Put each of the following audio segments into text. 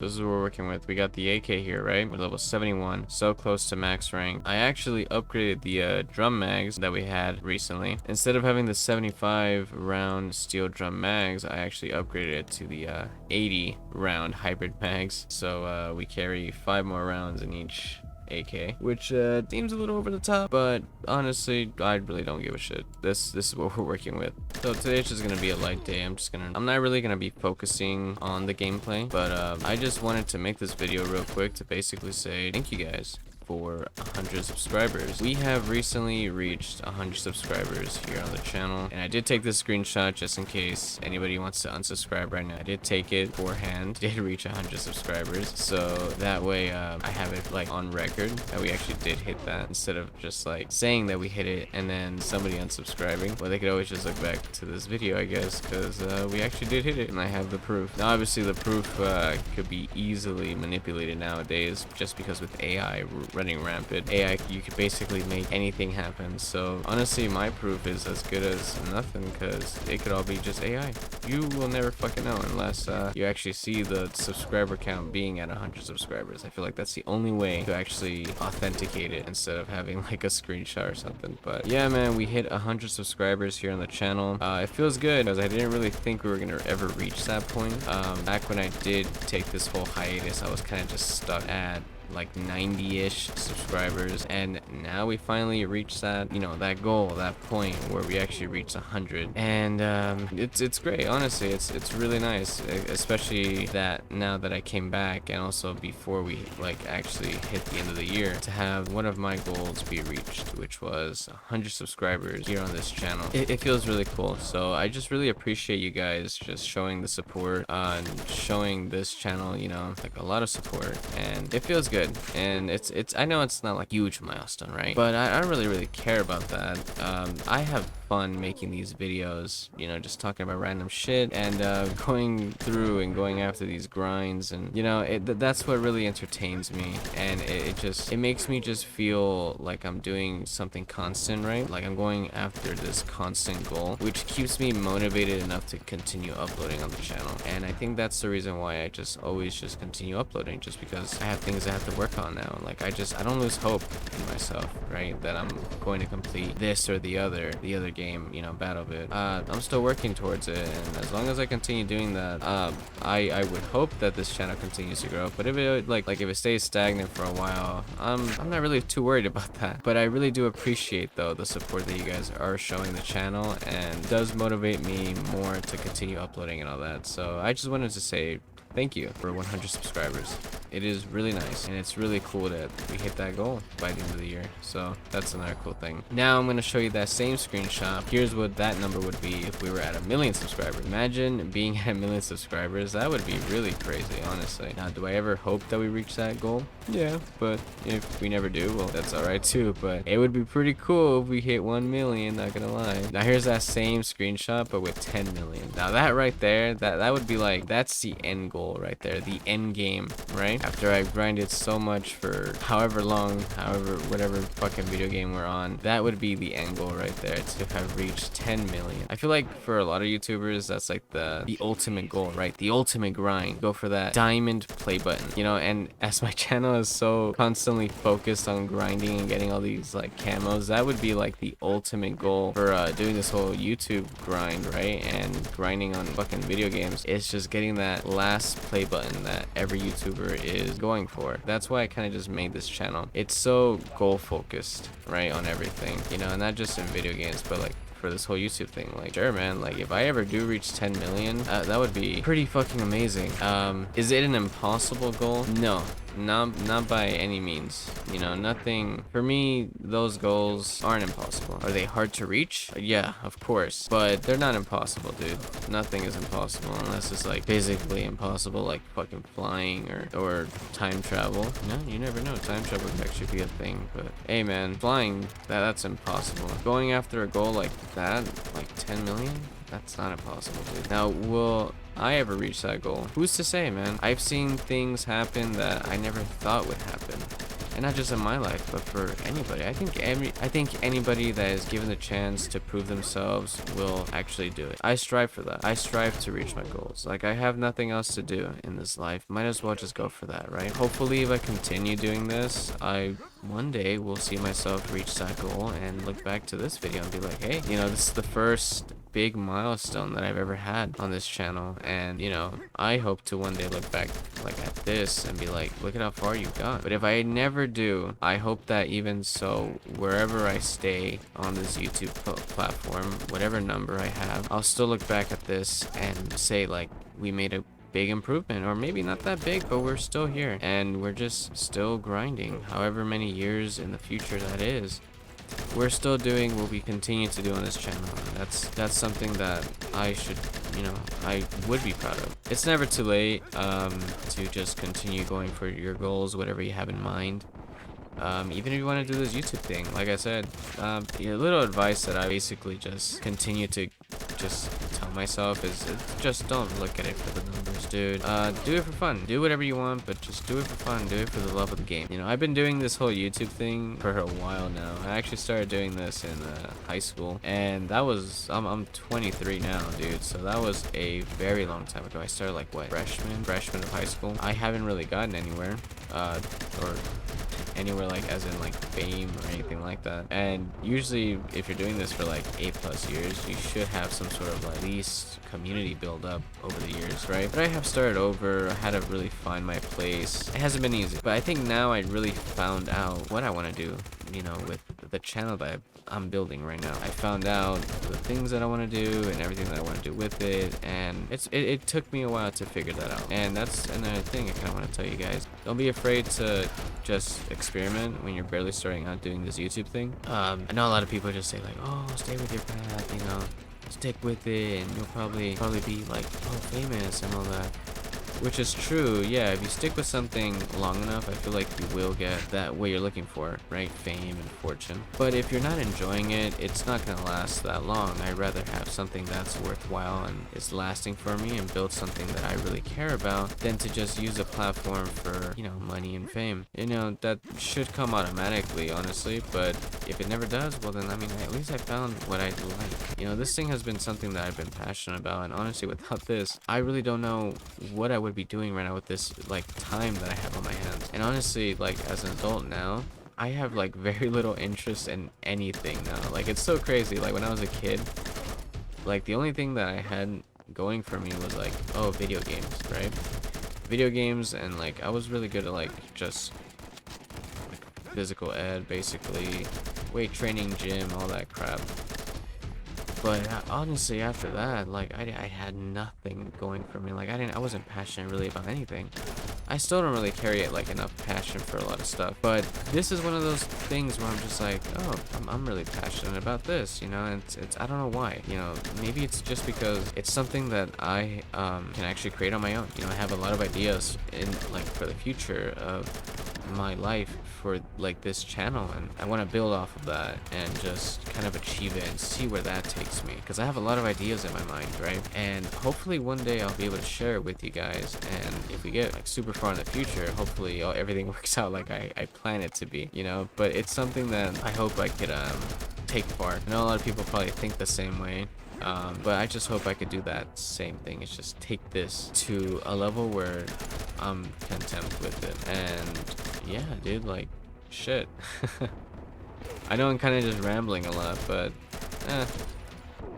This is what we're working with. We got the AK here, right? We're level 71, so close to max rank. I actually upgraded the drum mags that we had recently. Instead of having the 75 round steel drum mags, I actually upgraded it to the 80 round hybrid mags. So we carry 5 more rounds in each AK, which seems a little over the top, but honestly, I really don't give a shit. This is what we're working with. So today's just gonna be a light day. I'm not really gonna be focusing on the gameplay, but I just wanted to make this video real quick to basically say thank you guys for 100 subscribers. We have recently reached 100 subscribers here on the channel, and I did take this screenshot just in case anybody wants to unsubscribe right now. I did take it beforehand. Did reach 100 subscribers, so that way I have it like on record that we actually did hit that, instead of just like saying that we hit it and then somebody unsubscribing. Well, they could always just look back to this video, I guess, because we actually did hit it and I have the proof. Now obviously the proof could be easily manipulated nowadays, just because with AI running rampant. AI, you could basically make anything happen. So honestly, my proof is as good as nothing, because it could all be just AI. You will never fucking know unless you actually see the subscriber count being at 100 subscribers. I feel like that's the only way to actually authenticate it, instead of having like a screenshot or something. But yeah, man, we hit 100 subscribers here on the channel. It feels good, because I didn't really think we were gonna ever reach that point. Back when I did take this whole hiatus, I was kind of just stuck at like 90-ish subscribers, and now we finally reached that, you know, that goal, that point where we actually reached 100. And it's great, honestly. It's really nice, especially that now that I came back, and also before we like actually hit the end of the year, to have one of my goals be reached, which was 100 subscribers here on this channel. It feels really cool. So I just really appreciate you guys just showing the support, and showing this channel, you know, like a lot of support, and it feels good. And it's I know it's not like huge milestone, right? But I don't really care about that. I have fun making these videos, you know, just talking about random shit, and going through and going after these grinds, and you know, that's what really entertains me. And it makes me just feel like I'm doing something constant, right? Like I'm going after this constant goal, which keeps me motivated enough to continue uploading on the channel. And I think that's the reason why I just always just continue uploading, just because I have things I have to work on now. Like I don't lose hope in myself, right, that I'm going to complete this or the other game, you know, BattleBit. I'm still working towards it, and as long as I continue doing that, I would hope that this channel continues to grow. But if it like if it stays stagnant for a while, I'm not really too worried about that. But I really do appreciate though the support that you guys are showing the channel, and does motivate me more to continue uploading and all that. So I just wanted to say thank you for 100 subscribers. It is really nice, and it's really cool that we hit that goal by the end of the year. So that's another cool thing. Now I'm going to show you that same screenshot. Here's what that number would be if we were at 1 million subscribers. Imagine being at 1 million subscribers. That would be really crazy, honestly. Now, do I ever hope that we reach that goal? Yeah, but if we never do, well, that's alright too. But it would be pretty cool if we hit 1 million, not gonna lie. Now here's that same screenshot, but with 10 million. Now that right there, that would be like, that's the end goal right there, the end game, right? After I grinded so much for however long, whatever fucking video game we're on, that would be the end goal right there, to have reached 10 million. I feel like for a lot of YouTubers, that's like the ultimate goal, right? The ultimate grind. Go for that diamond play button, you know. And as my channel is so constantly focused on grinding and getting all these like camos, that would be like the ultimate goal for doing this whole YouTube grind, right? And grinding on fucking video games. It's just getting that last play button that every YouTuber is going for. That's why I kind of just made this channel. It's so goal focused, right, on everything, you know, and not just in video games, but like for this whole YouTube thing. Like, sure, man, like if I ever do reach 10 million, that would be pretty fucking amazing. Is it an impossible goal? No, not by any means. You know, nothing for me. Those goals aren't impossible. Are they hard to reach? Yeah, of course, but they're not impossible, dude. Nothing is impossible unless it's like physically impossible, like fucking flying or time travel. No, you never know. Time travel could actually be a thing. But hey, man, flying, that's impossible. Going after a goal like that, like 10 million, that's not impossible, dude. Now, will I ever reach that goal? Who's to say, man? I've seen things happen that I never thought would happen. and not just in my life, but for anybody. I think anybody that is given the chance to prove themselves will actually do it. I strive for that. I strive to reach my goals. Like, I have nothing else to do in this life. Might as well just go for that, right? Hopefully, if I continue doing this, I one day will see myself reach that goal and look back to this video and be like, hey, you know, this is the first big milestone that I've ever had on this channel, and you know, I hope to one day look back like at this and be like, look at how far you've gone. But if I never do, I hope that even so, wherever I stay on this YouTube platform, whatever number I have, I'll still look back at this and say like, we made a big improvement, or maybe not that big, but we're still here and we're just still grinding, however many years in the future that is. We're still doing what we continue to do on this channel. That's something that I should, you know, I would be proud of. It's never too late to just continue going for your goals, whatever you have in mind. Even if you want to do this YouTube thing, like I said, a little advice that I basically just continue to just tell myself is just don't look at it for the numbers, dude. Do it for fun. Do whatever you want, but just do it for fun. Do it for the love of the game. You know, I've been doing this whole YouTube thing for a while now. I actually started doing this in high school, and that was I'm 23 now, dude. So that was a very long time ago. I started like what, freshman of high school. I haven't really gotten anywhere, or anywhere like as in like fame or anything like that. And usually if you're doing this for like 8+ years, you should have some sort of like at least community build up over the years, right? But I have started over. I had to really find my place. It hasn't been easy, but I think now I really found out what I want to do, you know, with the channel that I'm building right now. I found out the things that I want to do and everything that I want to do with it, and it took me a while to figure that out. And that's another thing I kind of want to tell you guys. Don't be afraid to just experiment when you're barely starting out doing this YouTube thing. I know a lot of people just say like, oh, stay with your path, you know, stick with it and you'll probably be like, oh, famous and all that. Which is true, yeah. If you stick with something long enough, I feel like you will get that what you're looking for, right? Fame and fortune. But if you're not enjoying it, it's not gonna last that long. I'd rather have something that's worthwhile and is lasting for me and build something that I really care about than to just use a platform for, you know, money and fame. You know, that should come automatically, honestly, but if it never does, well then, I mean, at least I found what I like. You know, this thing has been something that I've been passionate about, and honestly, without this, I really don't know what I would be doing right now with this like time that I have on my hands. And honestly, like as an adult now, I have like very little interest in anything now. Like, it's so crazy. Like when I was a kid, like the only thing that I had going for me was like, oh, video games, right? Video games, and like I was really good at like just like physical ed, basically weight training, gym, all that crap. But honestly, after that, like I had nothing going for me. Like I wasn't passionate really about anything. I still don't really carry it like enough passion for a lot of stuff. But this is one of those things where I'm just like, oh, I'm really passionate about this, you know. And it's I don't know why. You know, maybe it's just because it's something that I can actually create on my own. You know, I have a lot of ideas in like for the future of my life for like this channel, and I want to build off of that and just kind of achieve it and see where that takes me, because I have a lot of ideas in my mind, right? And hopefully one day I'll be able to share it with you guys, and if we get like super far in the future, hopefully everything works out like I plan it to be, you know. But it's something that I hope I could take far. I know a lot of people probably think the same way, but I just hope I could do that same thing. It's just take this to a level where I'm content with it. And yeah, dude, like shit. I know I'm kind of just rambling a lot, but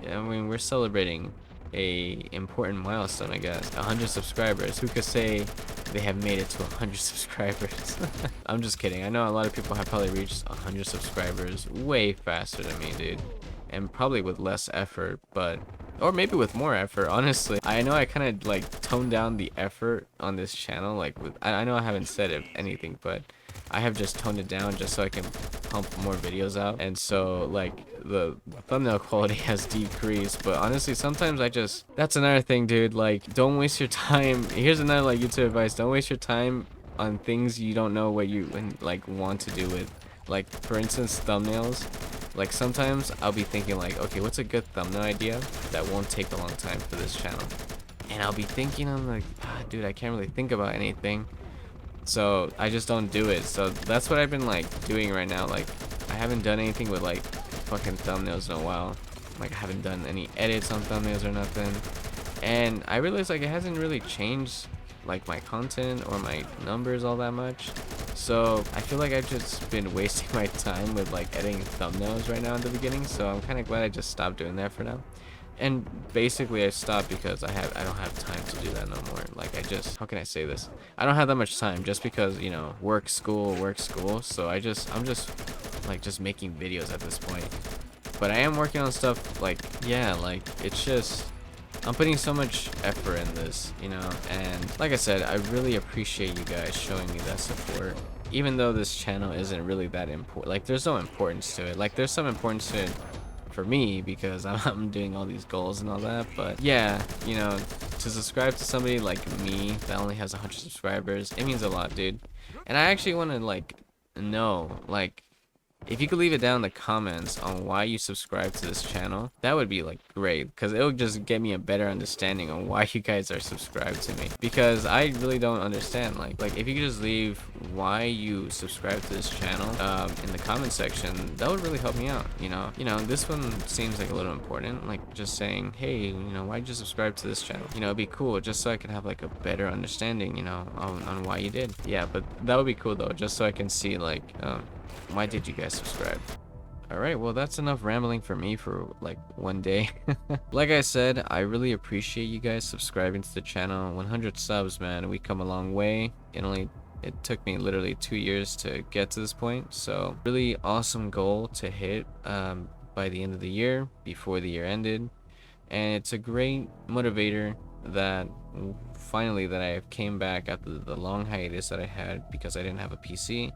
yeah, I mean, we're celebrating a important milestone, I guess. 100 subscribers. Who could say they have made it to 100 subscribers? I'm just kidding. I know a lot of people have probably reached 100 subscribers way faster than me, dude, and probably with less effort, but or maybe with more effort, honestly. I know I kind of like toned down the effort on this channel, like with I know I haven't said anything, but I have just toned it down just so I can pump more videos out, and so like the thumbnail quality has decreased. But honestly, sometimes that's another thing, dude. Like, don't waste your time. Here's another like YouTube advice: don't waste your time on things you don't know what you like want to do with. Like, for instance, thumbnails. Like, sometimes I'll be thinking like, okay, what's a good thumbnail idea that won't take a long time for this channel? And I'll be thinking, I'm like, dude, I can't really think about anything. So I just don't do it. So that's what I've been like doing right now. Like I haven't done anything with like fucking thumbnails in a while. Like I haven't done any edits on thumbnails or nothing. And I realized like it hasn't really changed like my content or my numbers all that much. So I feel like I've just been wasting my time with like editing thumbnails right now in the beginning. So I'm kind of glad I just stopped doing that for now. And basically I stopped because I don't have time to do that no more. Like I just, how can I say this? I don't have that much time just because, you know, work, school. So I'm just like just making videos at this point. But I am working on stuff like, yeah, like it's just, I'm putting so much effort in this, you know, and like I said, I really appreciate you guys showing me that support. Even though this channel isn't really that important, like there's no importance to it. Like there's some importance to it for me because I'm doing all these goals and all that. But yeah, you know, to subscribe to somebody like me that only has 100 subscribers, it means a lot, dude. And I actually want to like know, like, if you could leave it down in the comments on why you subscribe to this channel, that would be like great, because it'll just get me a better understanding on why you guys are subscribed to me, because I really don't understand. Like if you could just leave why you subscribe to this channel in the comment section, that would really help me out. You know, this one seems like a little important, like just saying, hey, you know, why'd you subscribe to this channel? You know, it'd be cool just so I can have like a better understanding, you know, on why you did. Yeah, but that would be cool though, just so I can see like why did you guys subscribe? Alright, well that's enough rambling for me for like one day. Like I said, I really appreciate you guys subscribing to the channel. 100 subs, man, we come a long way. It took me literally 2 years to get to this point, so really awesome goal to hit by the end of the year, before the year ended. And it's a great motivator that finally that I came back after the long hiatus that I had because I didn't have a PC,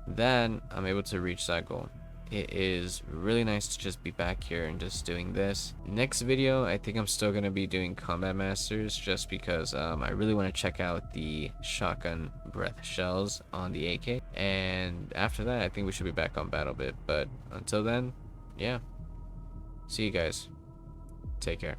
then I'm able to reach that goal. It is really nice to just be back here and just doing this. Next video, I think I'm still gonna be doing Combat Masters just because I really want to check out the shotgun breath shells on the AK. And after that, I think we should be back on BattleBit. But until then, yeah. See you guys. Take care.